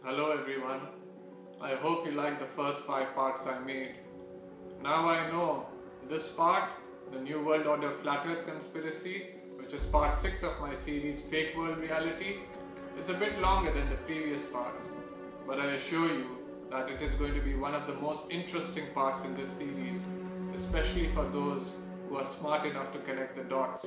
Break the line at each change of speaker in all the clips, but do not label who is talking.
Hello everyone. I hope you liked the first 5 parts I made. Now I know this part, the New World Order Flat Earth Conspiracy, which is part 6 of my series Fake World Reality, is a bit longer than the previous parts. But I assure you that it is going to be one of the most interesting parts in this series, especially for those who are smart enough to connect the dots.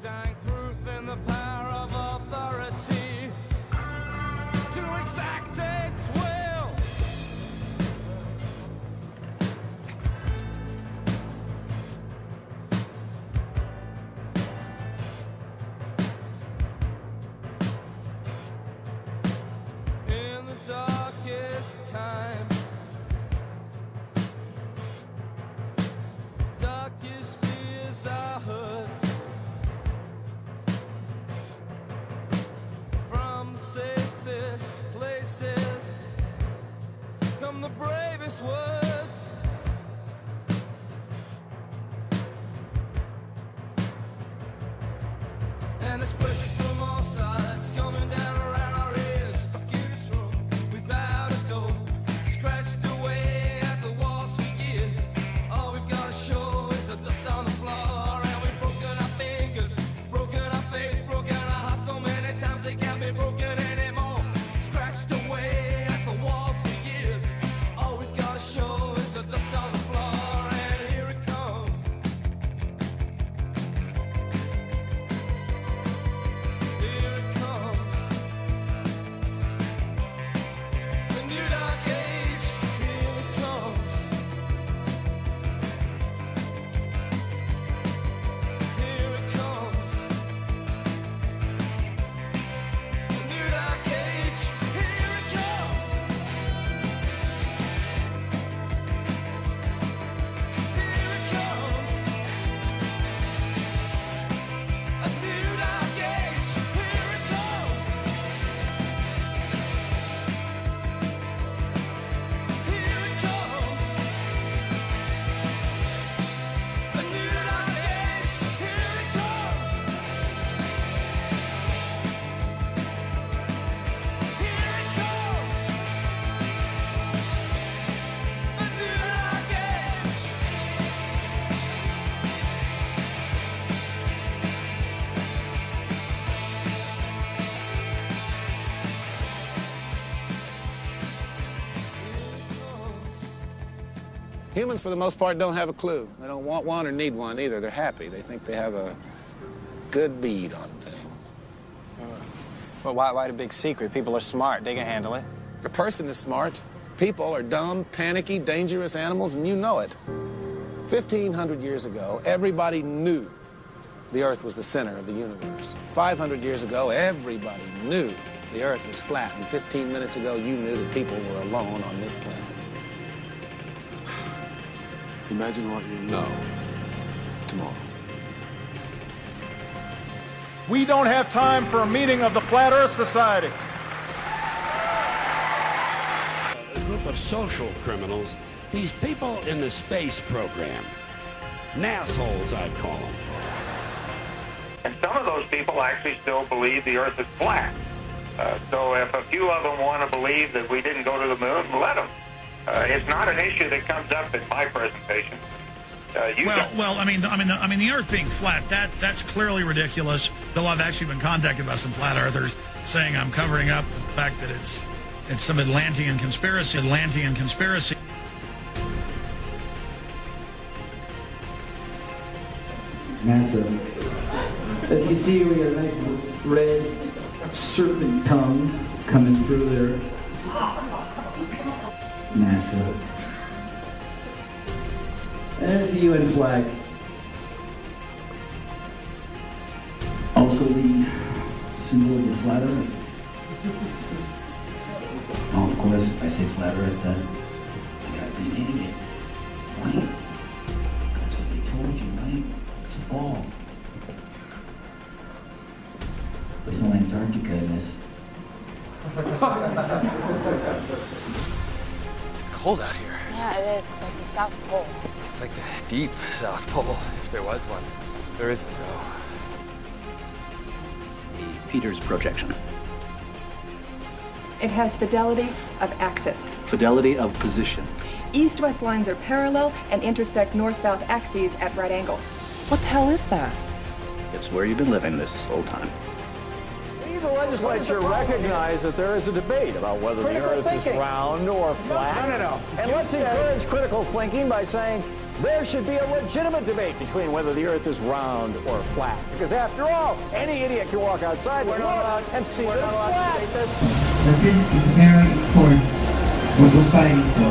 Dying proof in the power of authority to exact its will. In the darkest times, darkest fears are heard. Safest places come the bravest words. And it's pressure from all sides coming down around our ears. Stuck in this room without a door, scratched away at the walls for years. All we've got to show is the dust on the floor. And we've broken our fingers, broken our faith, broken our hearts so many times they can't be broken anymore. Scratched away at the walls for years. All we've got to show is the dust on the floor. And here it comes. Here it comes.
Humans, for the most part, don't have a clue. They don't want one or need one either. They're happy. They think they have a good bead on things.
Well, why the big secret? People are smart. They can handle it.
A person is smart. People are dumb, panicky, dangerous animals, and you know it. 1,500 years ago, everybody knew the Earth was the center of the universe. 500 years ago, everybody knew the Earth was flat. And 15 minutes ago, you knew that people were alone on this planet.
Imagine what you know tomorrow.
We don't have time for a meeting of the Flat Earth Society.
A group of social criminals, these people in the space program. Nassholes, I call them.
And some of those people actually still believe the Earth is flat. So if a few of them want to believe that we didn't go to the moon, let them. It's not an issue that comes up in my presentation.
I mean, the Earth being flat, that's clearly ridiculous. Though I've actually been contacted by some flat earthers saying I'm covering up the fact that it's some Atlantean conspiracy.
NASA. As you can see, we got a nice red serpent tongue coming through there. NASA. And there's the UN flag. Also the symbol of the flat Earth. Oh, of course, if I say flat Earth, then I gotta be an idiot. Right? That's what they told you, right? It's a ball. There's no Antarctica in this.
It's cold out here.
Yeah, it is. It's like the South Pole.
It's like the deep South Pole, if there was one. There isn't, though.
The Peters projection.
It has fidelity of axis.
Fidelity of position.
East-west lines are parallel and intersect north-south axes at right angles. What the hell is that?
It's where you've been living this whole time.
The legislature recognized that there is a debate about whether the Earth is round or flat. No. And let's encourage critical thinking by saying there should be a legitimate debate between whether the Earth is round or flat. Because after all, any idiot can walk outside and see that it's flat.
But this is very important, what we're fighting for.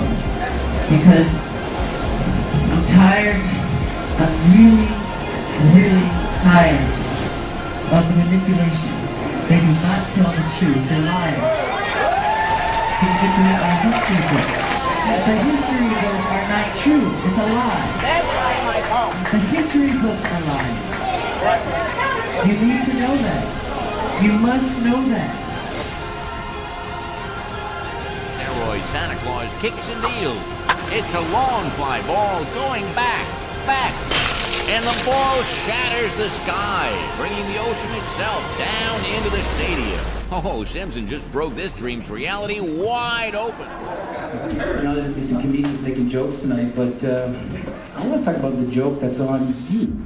Because I'm tired, I'm really tired of the manipulation. They do not tell the truth. They're liars. To get to our history books. The history books are not true. It's a lie. That's right, Michael. The history books are lies. You need to know that. You must know that.
Asteroid Santa Claus kicks and deals. It's a long fly ball going back. And the ball shatters the sky, bringing the ocean itself down into the stadium. Oh, Simpson just broke this dream's reality wide open.
You know, there's some comedians making jokes tonight, but I want to talk about the joke that's on you.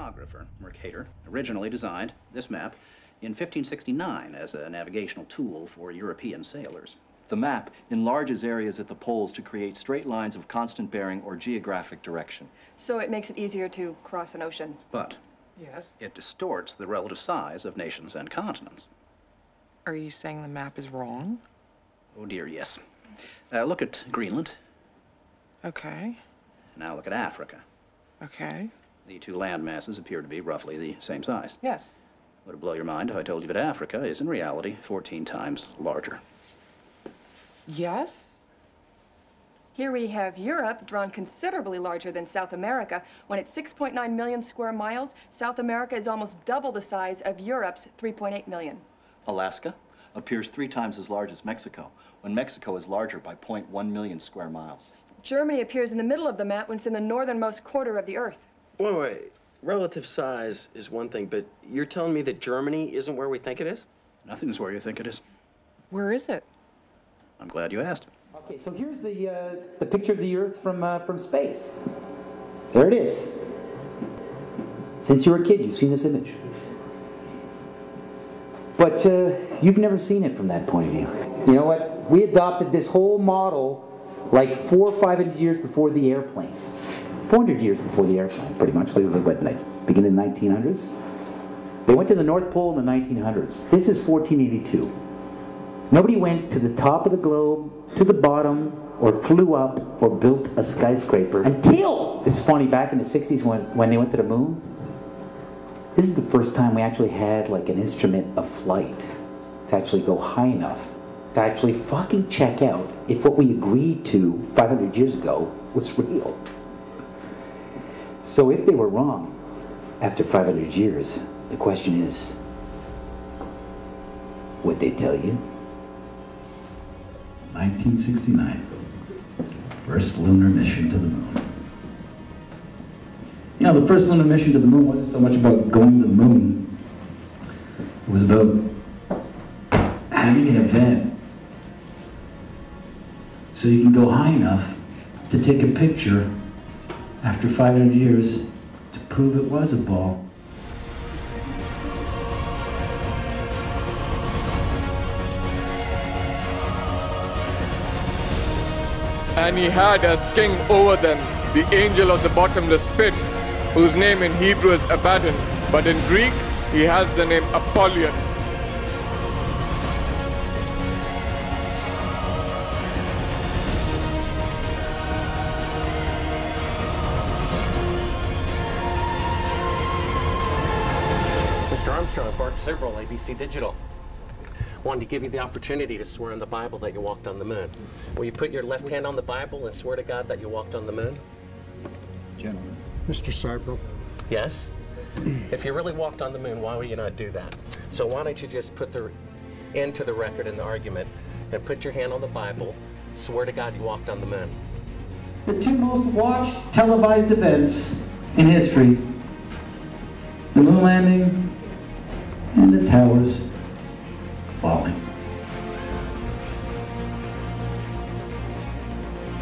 cartographer, Mercator, originally designed this map in 1569 as a navigational tool for European sailors.
The map enlarges areas at the poles to create straight lines of constant bearing or geographic direction.
So it makes it easier to cross an ocean.
But
Yes.
it distorts the relative size of nations and continents.
Are you saying the map is wrong?
Oh dear, yes. Look at Greenland.
Okay.
Now look at Africa.
Okay.
The two land masses appear to be roughly the same size.
Yes.
Would it blow your mind if I told you that Africa is in reality 14 times larger?
Yes.
Here we have Europe, drawn considerably larger than South America. When it's 6.9 million square miles, South America is almost double the size of Europe's 3.8 million.
Alaska appears 3 times as large as Mexico, when Mexico is larger by 0.1 million square miles.
Germany appears in the middle of the map when it's in the northernmost quarter of the Earth.
Wait. Relative size is one thing, but you're telling me that Germany isn't where we think it is?
Nothing's where you think it is.
Where is it?
I'm glad you asked.
Okay, so here's the picture of the Earth from space. There it is. Since you were a kid, you've seen this image. But you've never seen it from that point of view. You know what? We adopted this whole model like 400 or 500 years before the airplane. 400 years before the airplane, pretty much. It was like beginning in the 1900s. They went to the North Pole in the 1900s. This is 1482. Nobody went to the top of the globe, to the bottom, or flew up, or built a skyscraper until, it's funny, back in the 60s when they went to the moon, this is the first time we actually had like an instrument of flight to actually go high enough to actually fucking check out if what we agreed to 500 years ago was real. So if they were wrong after 500 years, the question is, what'd they tell you? 1969, first lunar mission to the moon. You know, the first lunar mission to the moon wasn't so much about going to the moon. It was about having an event so you can go high enough to take a picture after 500 years to prove it was a ball.
And he had as king over them the angel of the bottomless pit, whose name in Hebrew is Abaddon, but in Greek he has the name Apollyon.
Mr. Armstrong, Bart Sibrel, ABC Digital. Wanted to give you the opportunity to swear on the Bible that you walked on the moon. Will you put your left hand on the Bible and swear to God that you walked on the moon?
Gentlemen.
Mr. Sibrel.
Yes? If you really walked on the moon, why would you not do that? So why don't you just put the end to the record in the argument and put your hand on the Bible, swear to God you walked on the moon.
The two most watched televised events in history, the moon landing and the towers falling.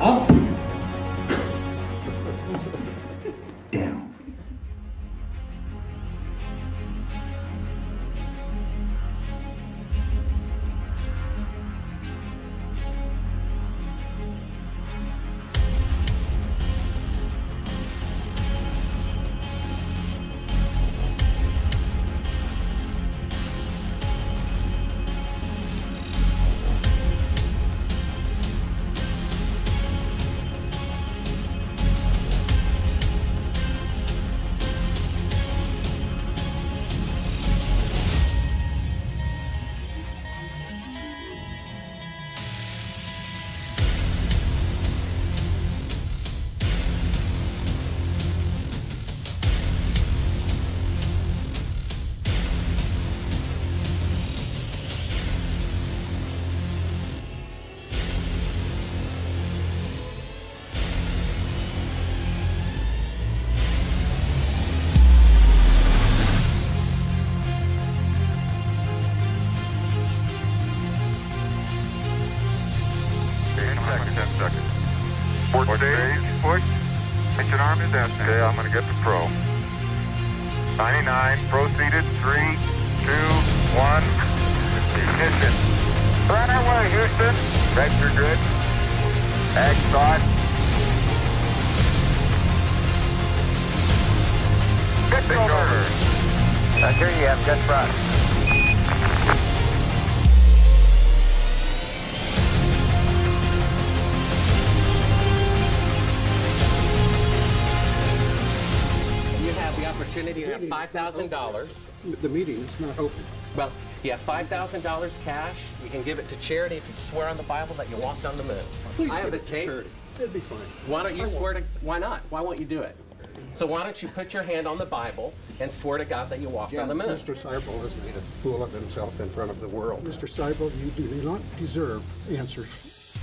Up. Down.
Port stage, push. Engine arm is empty. Okay, I'm going to get the pro.
99, proceeded, 3, 2, 1, ignition. Right away, Houston. Vector grid. Ag thought. Fix over. Here you have, just run.
Opportunity to have $5,000.
The meeting is not open.
Well, you have $5,000 cash. You can give it to charity if you swear on the Bible that you walked on the moon.
Please
I have
give
the
it to
tape.
charity. It'd be fine.
Why don't you swear to? Why not? Why won't you do it? So why don't you put your hand on the Bible and swear to God that you walked on the moon?
Mr. Seibel has made a fool of himself in front of the world. Mr. Seibel, you do not deserve answers.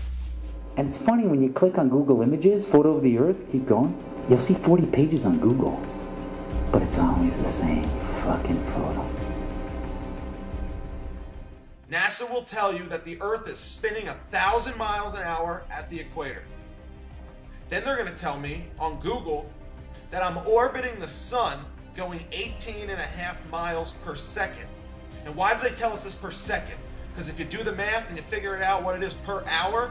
And it's funny when you click on Google Images, photo of the Earth, keep going, you'll see 40 pages on Google. But it's always the same fucking photo.
NASA will tell you that the Earth is spinning 1,000 miles an hour at the equator. Then they're going to tell me on Google that I'm orbiting the sun going 18.5 miles per second. And why do they tell us this per second? Because if you do the math and you figure it out what it is per hour,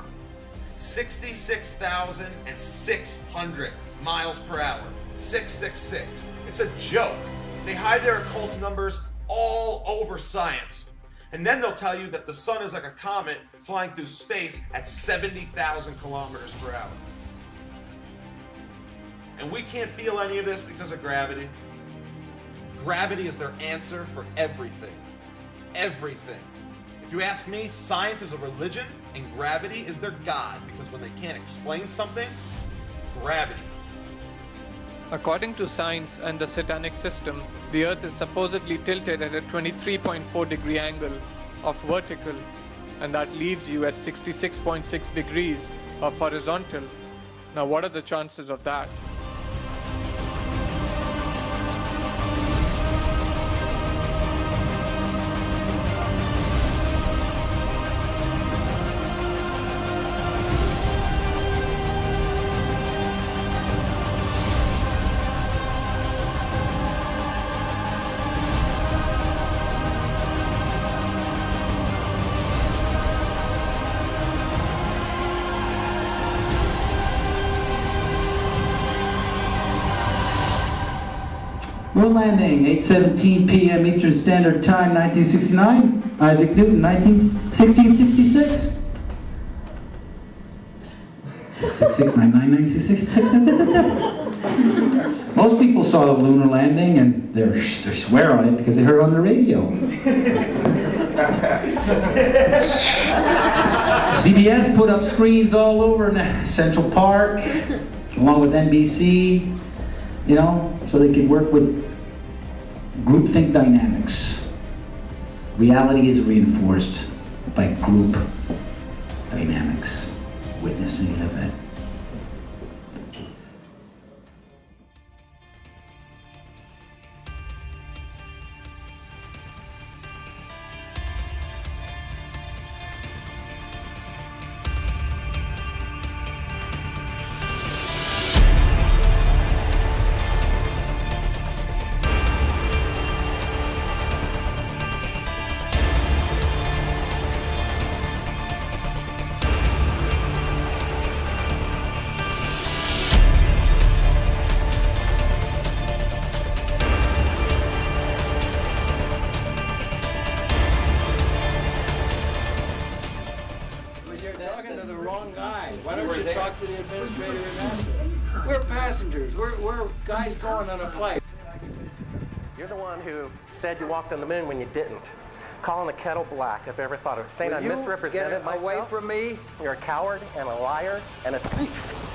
66,600 miles per hour. 666. It's a joke. They hide their occult numbers all over science. And then they'll tell you that the sun is like a comet flying through space at 70,000 kilometers per hour. And we can't feel any of this because of gravity. Gravity is their answer for everything. Everything. If you ask me, science is a religion and gravity is their god, because when they can't explain something, gravity.
According to science and the satanic system, the Earth is supposedly tilted at a 23.4-degree angle of vertical, and that leaves you at 66.6 degrees of horizontal. Now, what are the chances of that?
Moon landing, 8:17 p.m. Eastern Standard Time, 1969. Isaac Newton, 1666. 666-999-6666. Most people saw the lunar landing and they swear on it because they heard it on the radio. CBS put up screens all over in Central Park, along with NBC, you know, so they could work with groupthink dynamics. Reality is reinforced by group dynamics, witnessing an event.
Said you walked on the moon when you didn't. Calling the kettle black if I ever thought of it. Saying I misrepresented myself.
Away from me.
You're a coward and a liar and a thief.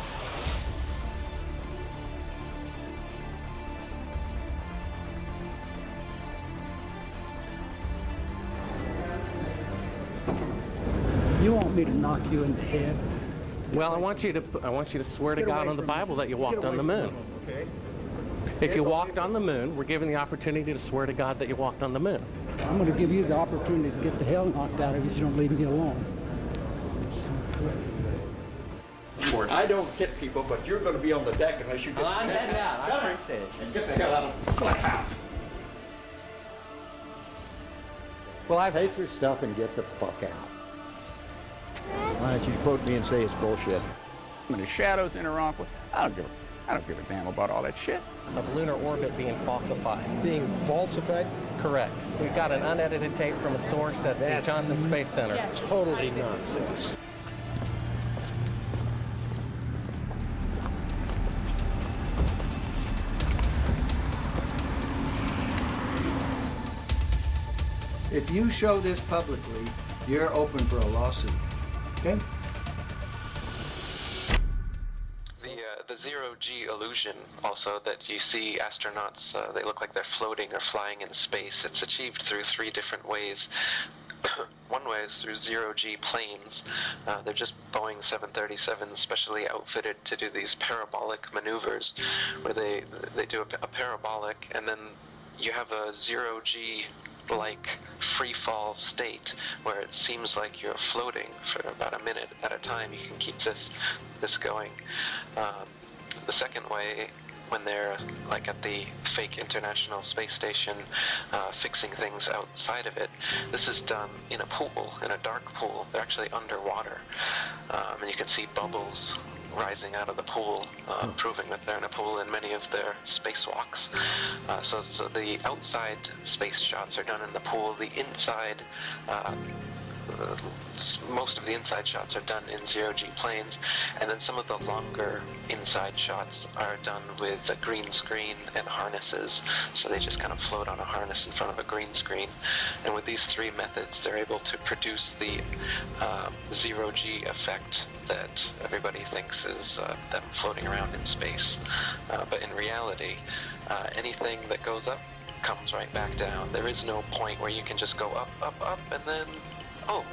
You want me to knock you in the head?
Well, I want you to swear to God on the Bible that you walked on the moon.
Okay.
If you walked on the moon, we're given the opportunity to swear to God that you walked on the moon.
I'm going to give you the opportunity to get the hell knocked out of you if you don't leave me alone.
I don't hit people, but you're going to be on the deck unless you get
I'm heading out. I appreciate it.
And get the hell out of my house.
Well, take your stuff and get the fuck out. Why don't you quote me and say it's bullshit?
When the shadows interact with, I don't give a damn about all that shit.
Of lunar orbit being falsified.
Being falsified?
Correct. We've got an unedited tape from a source at the Johnson Space Center.
Yes. Totally nonsense. If you show this publicly, you're open for a lawsuit. Okay?
The zero-G illusion, also, that you see astronauts, they look like they're floating or flying in space. It's achieved through 3 different ways. One way is through zero-G planes. They're just Boeing 737s specially outfitted to do these parabolic maneuvers, where they do a parabolic, and then you have a zero-G like free fall state where it seems like you're floating for about a minute at a time. You can keep this going. The second way, when they're like at the fake International Space Station fixing things outside of it, this is done in a pool, in a dark pool. They're actually underwater, and you can see bubbles rising out of the pool, proving that they're in a pool in many of their spacewalks. So the outside space shots are done in the pool. The inside, most of the inside shots are done in zero-G planes, and then some of the longer inside shots are done with a green screen and harnesses. So they just kind of float on a harness in front of a green screen. And with these 3 methods, they're able to produce the zero-G effect that everybody thinks is them floating around in space. But in reality, anything that goes up comes right back down. There is no point where you can just go up, up, up, and then, oh,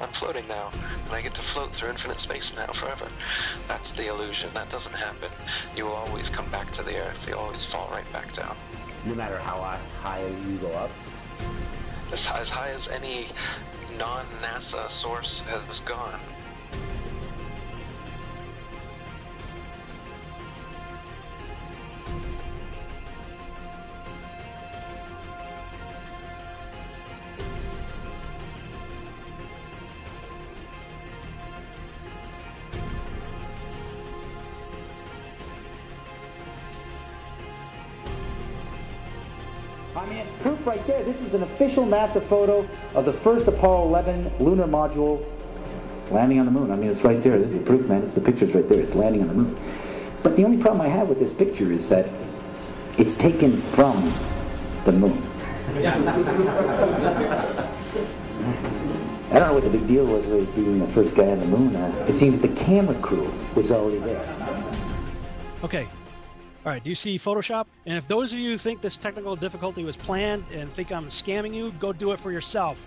I'm floating now, and I get to float through infinite space now forever. That's the illusion. That doesn't happen. You will always come back to the Earth. You always fall right back down.
No matter how high you go up?
As high as any non-NASA source has gone.
I mean, it's proof right there. This is an official NASA photo of the first Apollo 11 lunar module landing on the moon. I mean, it's right there. This is proof, man. It's the picture's right there. It's landing on the moon. But the only problem I have with this picture is that it's taken from the moon. I don't know what the big deal was with being the first guy on the moon. It seems the camera crew was already there.
Okay. All right, do you see Photoshop? And if those of you who think this technical difficulty was planned and think I'm scamming you, go do it for yourself.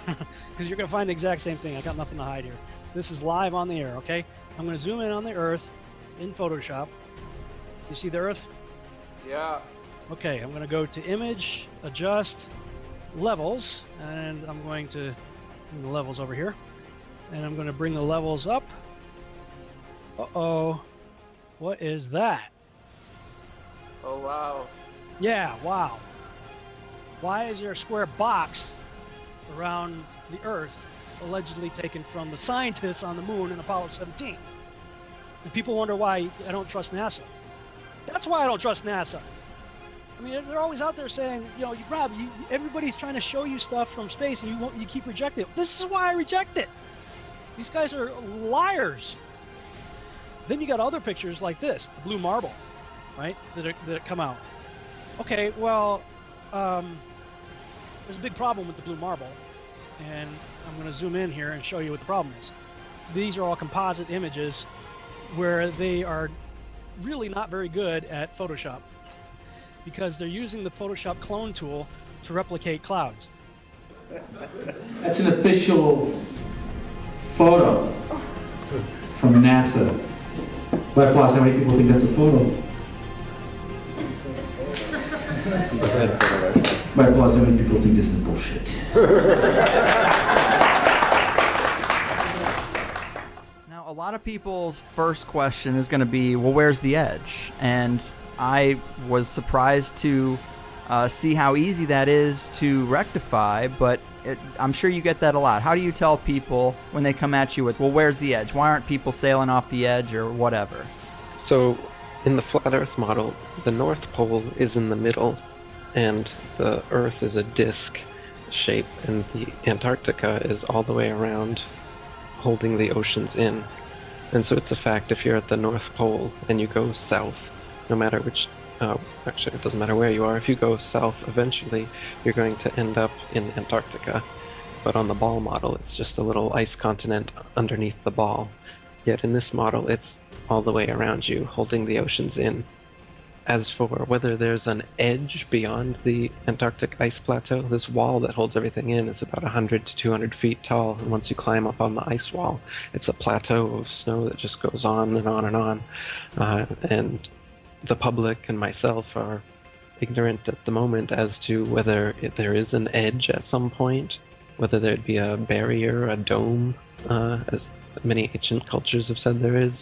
Because you're going to find the exact same thing. I got nothing to hide here. This is live on the air, okay? I'm going to zoom in on the Earth in Photoshop. You see the Earth?
Yeah.
Okay, I'm going to go to Image, Adjust, Levels, and I'm going to bring the levels over here. And I'm going to bring the levels up. Uh-oh. What is that?
Oh, wow.
Yeah, wow. Why is there a square box around the Earth allegedly taken from the scientists on the moon in Apollo 17? And people wonder why I don't trust NASA. That's why I don't trust NASA. I mean, they're always out there saying, you know, Rob, everybody's trying to show you stuff from space and you keep rejecting it. This is why I reject it. These guys are liars. Then you got other pictures like this, the blue marble, right, that come out. Okay, well, there's a big problem with the blue marble, and I'm going to zoom in here and show you what the problem is. These are all composite images where they are really not very good at Photoshop because they're using the Photoshop clone tool to replicate clouds.
That's an official photo from NASA. But plus, how many people think that's a photo? But plus, how many people think this is bullshit?
Now, a lot of people's first question is going to be, well, where's the edge? And I was surprised to see how easy that is to rectify, but I'm sure you get that a lot. How do you tell people when they come at you with, well, where's the edge? Why aren't people sailing off the edge or whatever?
So in the flat Earth model, the North Pole is in the middle, and the Earth is a disk shape, and the Antarctica is all the way around, holding the oceans in. And so it's a fact, if you're at the North Pole and you go south, no matter which, actually it doesn't matter where you are, if you go south eventually, you're going to end up in Antarctica. But on the ball model, it's just a little ice continent underneath the ball. Yet in this model, it's all the way around you, holding the oceans in. As for whether there's an edge beyond the Antarctic ice plateau, this wall that holds everything in is about 100 to 200 feet tall, and once you climb up on the ice wall, it's a plateau of snow that just goes on and on and on. And the public and myself are ignorant at the moment as to whether there is an edge at some point, whether there'd be a barrier, a dome, as many ancient cultures have said there is,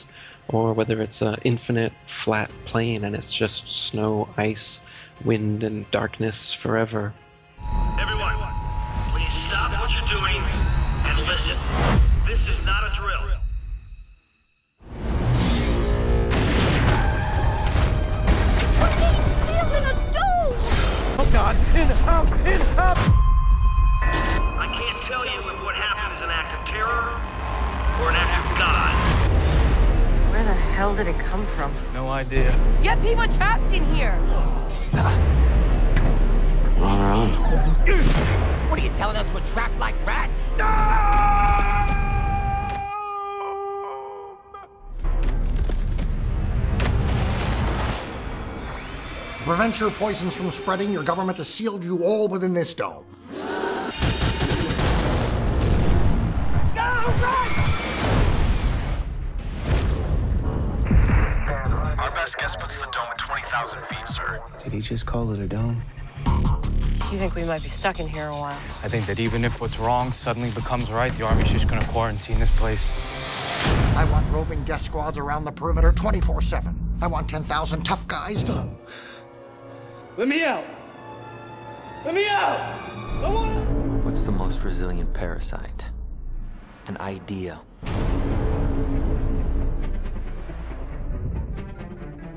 or whether it's an infinite flat plain and it's just snow, ice, wind, and darkness forever.
Everyone, please stop what you're doing and listen. This is not a drill.
We're being sealed in a dome!
Oh God, in up! I can't tell you if what happened is an act of terror or an act of God.
Where the hell did it come from?
No idea.
You have people trapped in here!
We're on our own.
What are you telling us we're trapped like rats?
To prevent your poisons from spreading, your government has sealed you all within this dome.
Our best guess puts the dome at 20,000 feet, sir.
Did he just call it a dome?
You think we might be stuck in here a while?
I think that even if what's wrong suddenly becomes right, the Army's just gonna quarantine this place.
I want roving death squads around the perimeter 24/7. I want 10,000 tough guys.
Let me out! Let me out! I want...
What's the most resilient parasite? An idea.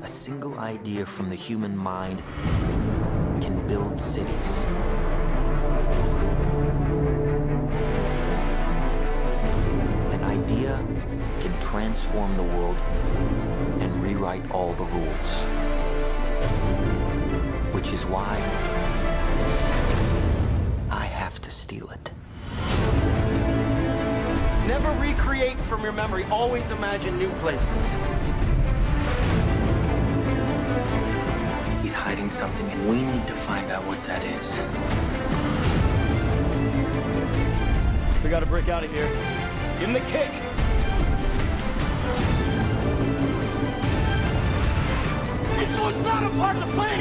A single idea from the human mind can build cities. An idea can transform the world and rewrite all the rules. Which is why I have to steal it.
Never recreate from your memory. Always imagine new places.
He's hiding something, and we need to find out what that is.
We gotta break out of here. Give him the kick! This was not a part of the plan!